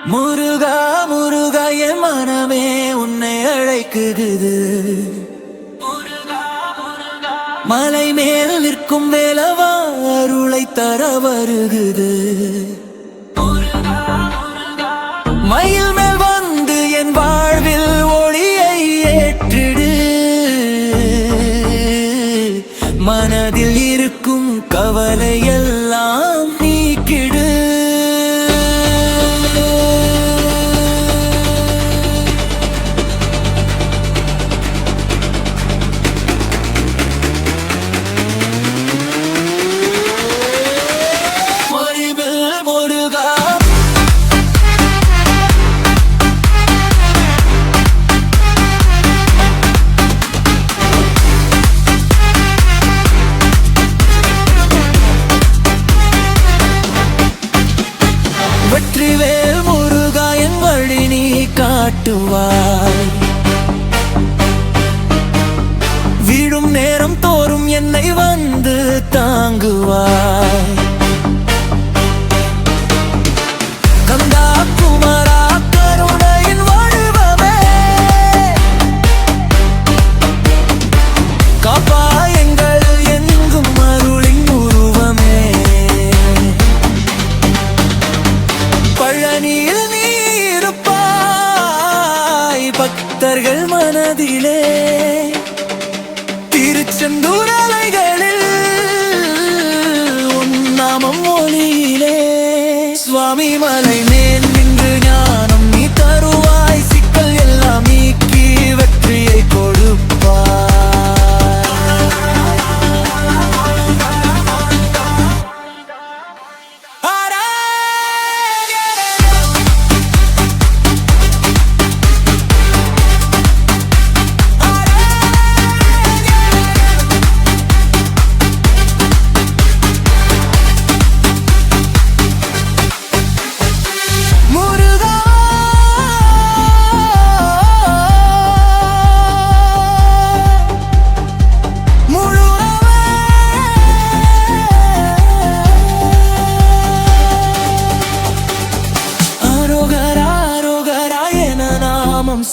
முருகா முருகா என் மனமே உன்னை அழைக்குது. மலை மேல் நிற்கும் வேலவா அருளை தர வருகுது. மயில் மேல் வந்து என் வாழ்வில் ஒளியை ஏற்றிடு. மனதில் இருக்கும் கவலையெல்லாம் நீக்கிடு. வெற்றிவேல் முருகா என் வழி நீ காட்டுவாய். வீடும் நேரம் தோறும் என்னை வந்து தாங்குவாய். கந்தா குமரா கருணையின் வடிவமே காப்பா எங்கள் எங்கும் அருளின் உருவமே. பழனியில் நீ இருப்பாய் பக்தர்கள் மனதிலே. திருச்செந்தூர் அலைகளில் உன் நாமம் ஒளியிலே. சுவாமி மலை மேல் நின்று ஞானம் நீ தருவாய். சிக்கல் எல்லாம் நீக்கி வெற்றியை கொடுப்பாய்.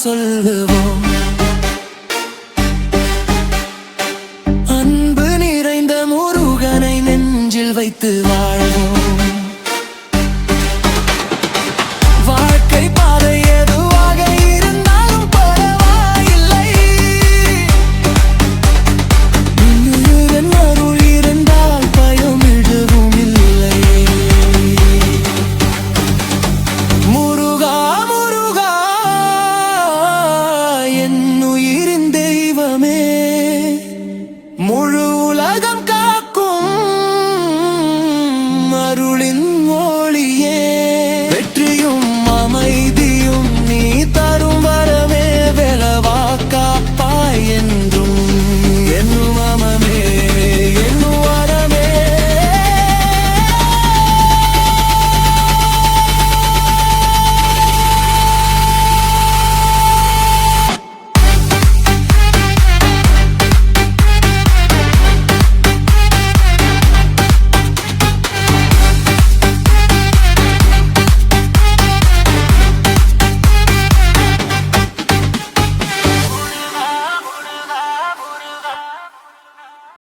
சொல்லுவோம் அன்பு நிறைந்த முருகனை நெஞ்சில் வைத்து வாழ்வோம்.